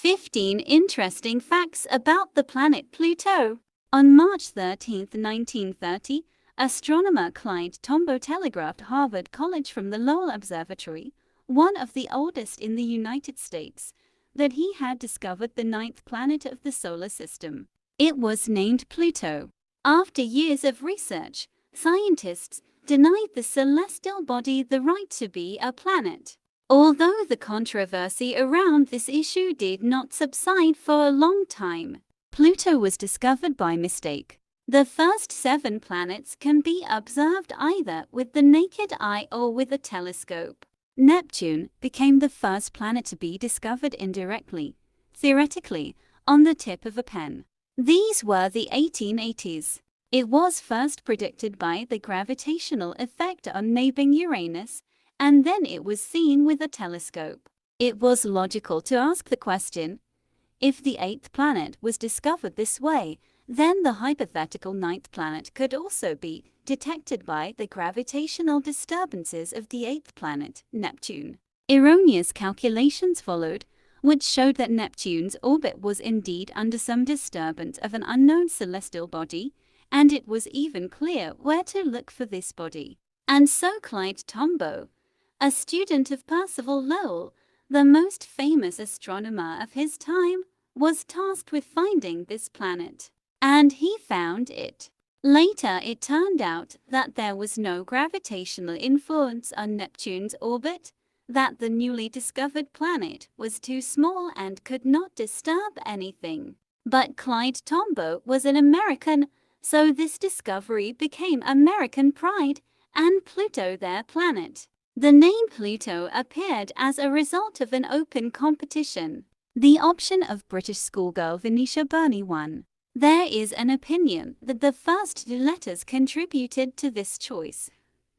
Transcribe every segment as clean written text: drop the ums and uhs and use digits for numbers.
15 interesting facts about the planet Pluto. On March 13, 1930, astronomer Clyde Tombaugh telegraphed Harvard College from the Lowell Observatory, one of the oldest in the United States, that he had discovered the ninth planet of the solar system. It was named Pluto. After years of research, scientists denied the celestial body the right to be a planet. Although the controversy around this issue did not subside for a long time, Pluto was discovered by mistake. The first 7 planets can be observed either with the naked eye or with a telescope. Neptune became the first planet to be discovered indirectly, theoretically, on the tip of a pen. These were the 1880s. It was first predicted by the gravitational effect on neighboring Uranus, and then it was seen with a telescope. It was logical to ask the question, if the 8th planet was discovered this way, then the hypothetical 9th planet could also be detected by the gravitational disturbances of the 8th planet, Neptune. Erroneous calculations followed, which showed that Neptune's orbit was indeed under some disturbance of an unknown celestial body, and it was even clear where to look for this body. And so Clyde Tombaugh, a student of Percival Lowell, the most famous astronomer of his time, was tasked with finding this planet. And he found it. Later it turned out that there was no gravitational influence on Neptune's orbit, that the newly discovered planet was too small and could not disturb anything. But Clyde Tombaugh was an American, so this discovery became American pride, and Pluto their planet. The name Pluto appeared as a result of an open competition. The option of British schoolgirl Venetia Burney won. There is an opinion that the first 2 letters contributed to this choice.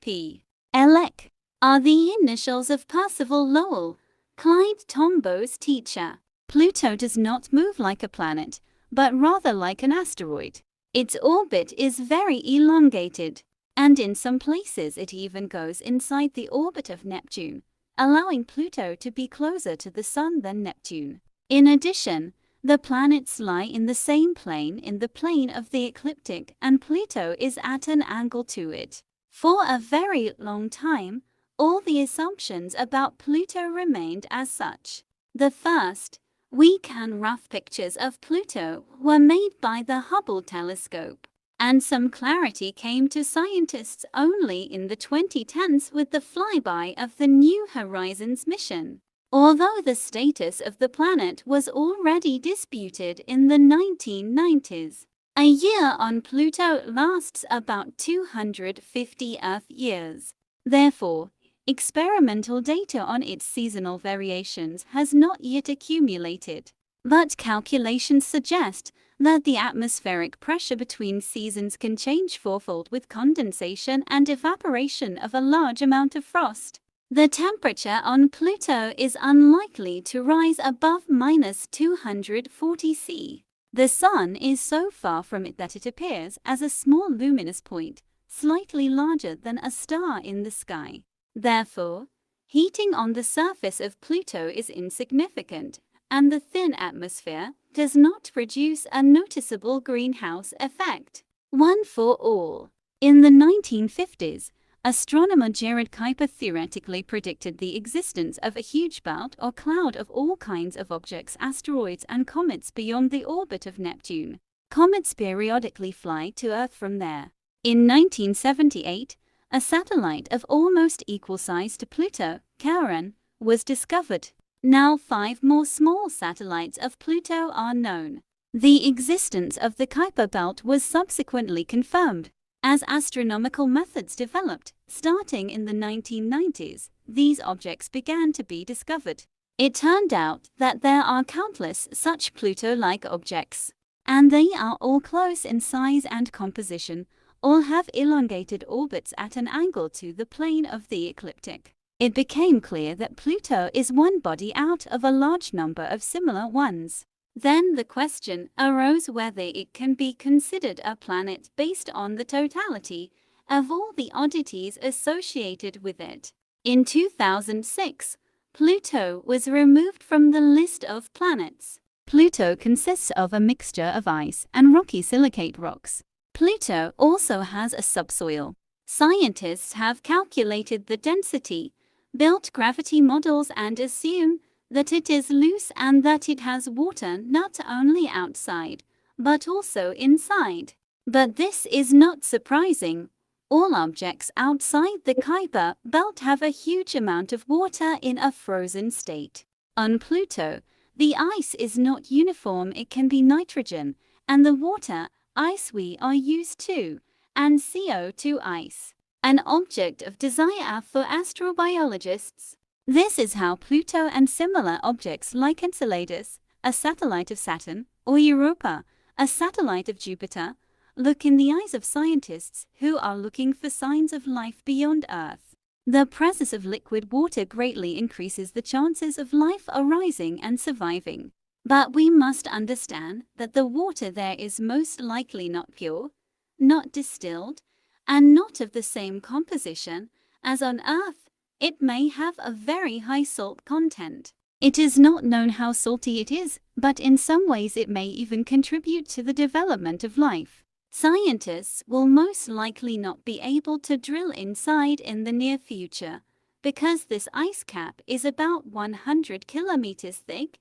P. L.E.C. are the initials of Percival Lowell, Clyde Tombaugh's teacher. Pluto does not move like a planet, but rather like an asteroid. Its orbit is very elongated, and in some places it even goes inside the orbit of Neptune, allowing Pluto to be closer to the Sun than Neptune. In addition, the planets lie in the same plane in the plane of the ecliptic, and Pluto is at an angle to it. For a very long time, all the assumptions about Pluto remained as such. The first weak and rough pictures of Pluto were made by the Hubble telescope, and some clarity came to scientists only in the 2010s with the flyby of the New Horizons mission. Although the status of the planet was already disputed in the 1990s. A year on Pluto lasts about 250 Earth years. Therefore, experimental data on its seasonal variations has not yet accumulated. But calculations suggest that the atmospheric pressure between seasons can change fourfold with condensation and evaporation of a large amount of frost. The temperature on Pluto is unlikely to rise above -240 C. The Sun is so far from it that it appears as a small luminous point, slightly larger than a star in the sky. Therefore, heating on the surface of Pluto is insignificant, and the thin atmosphere does not produce a noticeable greenhouse effect. One for all. In the 1950s, astronomer Gerard Kuiper theoretically predicted the existence of a huge belt or cloud of all kinds of objects, asteroids and comets beyond the orbit of Neptune. Comets periodically fly to Earth from there. In 1978, a satellite of almost equal size to Pluto, Charon, was discovered. Now 5 more small satellites of Pluto are known. The existence of the Kuiper belt was subsequently confirmed. As astronomical methods developed, starting in the 1990s, these objects began to be discovered. It turned out that there are countless such Pluto-like objects, and they are all close in size and composition, all have elongated orbits at an angle to the plane of the ecliptic. It became clear that Pluto is one body out of a large number of similar ones. Then the question arose whether it can be considered a planet based on the totality of all the oddities associated with it. In 2006, Pluto was removed from the list of planets. Pluto consists of a mixture of ice and rocky silicate rocks. Pluto also has a subsoil. Scientists have calculated the density, built gravity models, and assume that it is loose and that it has water not only outside, but also inside. But this is not surprising. All objects outside the Kuiper belt have a huge amount of water in a frozen state. On Pluto, the ice is not uniform. It can be nitrogen, and the water ice we are used to, and CO2 ice, an object of desire for astrobiologists. This is how Pluto and similar objects like Enceladus, a satellite of Saturn, or Europa, a satellite of Jupiter, look in the eyes of scientists who are looking for signs of life beyond Earth. The presence of liquid water greatly increases the chances of life arising and surviving. But we must understand that the water there is most likely not pure, not distilled, and not of the same composition as on Earth. It may have a very high salt content. It is not known how salty it is, but in some ways it may even contribute to the development of life. Scientists will most likely not be able to drill inside in the near future, because this ice cap is about 100 kilometers thick,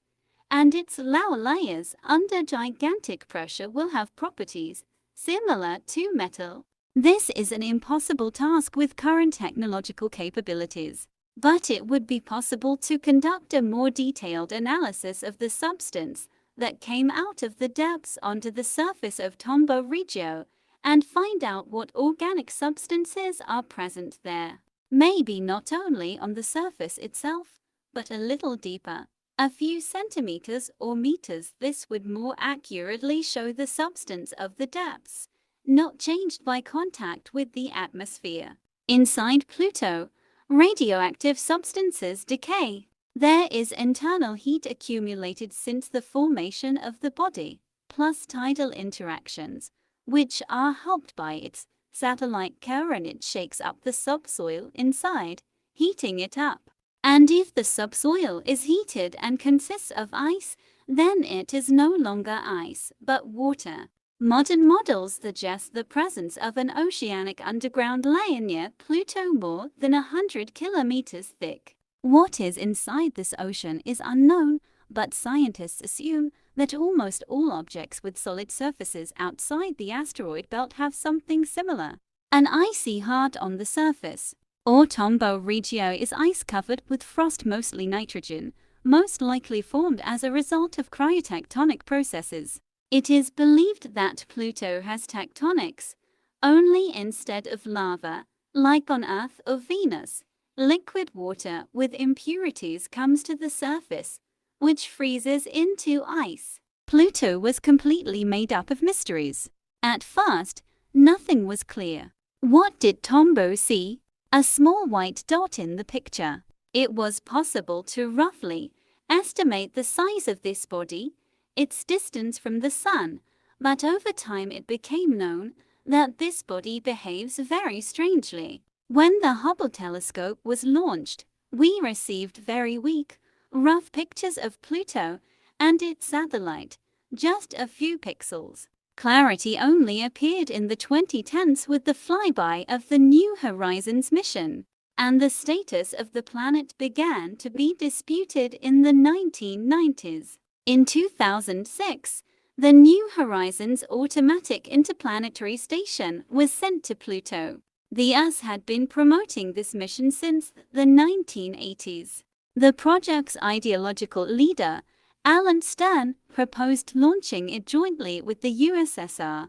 and its lower layers under gigantic pressure will have properties similar to metal. This is an impossible task with current technological capabilities, but it would be possible to conduct a more detailed analysis of the substance that came out of the depths onto the surface of Tombaugh Regio and find out what organic substances are present there. Maybe not only on the surface itself, but a little deeper, a few centimeters or meters. This would more accurately show the substance of the depths, not changed by contact with the atmosphere. Inside Pluto, radioactive substances decay. There is internal heat accumulated since the formation of the body, plus tidal interactions, which are helped by its satellite core, and it shakes up the subsoil inside, heating it up. And if the subsoil is heated and consists of ice, then it is no longer ice, but water. Modern models suggest the presence of an oceanic underground layer near Pluto more than 100 kilometers thick. What is inside this ocean is unknown, but scientists assume that almost all objects with solid surfaces outside the asteroid belt have something similar. An icy heart on the surface, or Tombaugh Regio, is ice covered with frost, mostly nitrogen, most likely formed as a result of cryotectonic processes. It is believed that Pluto has tectonics, only instead of lava, like on Earth or Venus. Liquid water with impurities comes to the surface, which freezes into ice. Pluto was completely made up of mysteries. At first, nothing was clear. What did Tombaugh see? A small white dot in the picture. It was possible to roughly estimate the size of this body, its distance from the Sun, but over time it became known that this body behaves very strangely. When the Hubble telescope was launched, we received very weak, rough pictures of Pluto and its satellite, just a few pixels. Clarity only appeared in the 2010s with the flyby of the New Horizons mission, and the status of the planet began to be disputed in the 1990s. In 2006, the New Horizons automatic interplanetary station was sent to Pluto. The US had been promoting this mission since the 1980s. The project's ideological leader, Alan Stern, proposed launching it jointly with the USSR,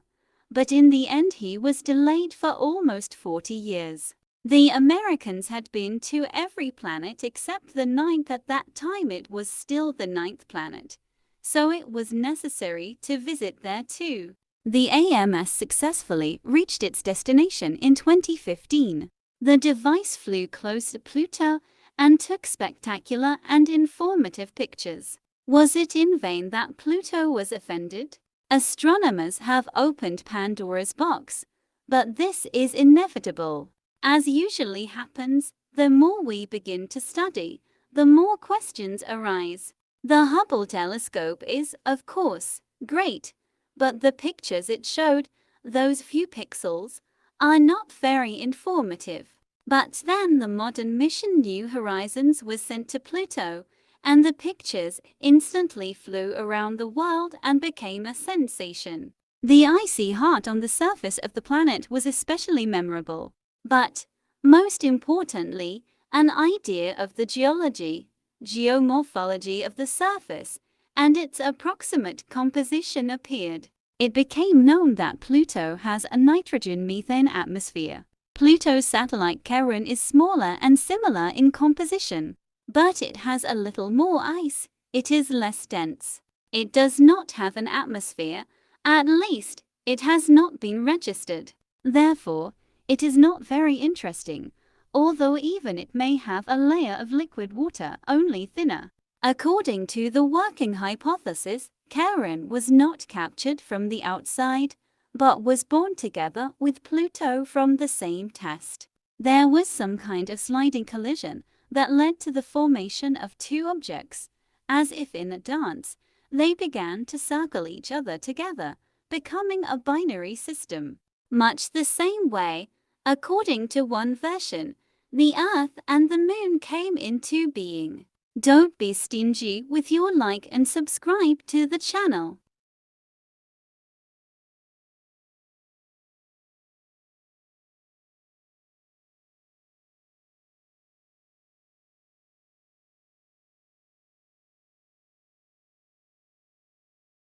but in the end he was delayed for almost 40 years. The Americans had been to every planet except the ninth. At that time it was still the ninth planet, so it was necessary to visit there too. The AMS successfully reached its destination in 2015. The device flew close to Pluto and took spectacular and informative pictures. Was it in vain that Pluto was offended? Astronomers have opened Pandora's box, but this is inevitable. As usually happens, the more we begin to study, the more questions arise. The Hubble telescope is, of course, great, but the pictures it showed, those few pixels, are not very informative. But then the modern mission New Horizons was sent to Pluto, and the pictures instantly flew around the world and became a sensation. The icy heart on the surface of the planet was especially memorable. But, most importantly, an idea of the geology, geomorphology of the surface, and its approximate composition appeared. It became known that Pluto has a nitrogen-methane atmosphere. Pluto's satellite Charon is smaller and similar in composition, but it has a little more ice. It is less dense. It does not have an atmosphere, at least, it has not been registered. Therefore, it is not very interesting, although even it may have a layer of liquid water, only thinner. According to the working hypothesis, Charon was not captured from the outside, but was born together with Pluto from the same test. There was some kind of sliding collision that led to the formation of two objects. As if in a dance, they began to circle each other together, becoming a binary system. Much the same way, according to one version, the Earth and the Moon came into being. Don't be stingy with your like and subscribe to the channel.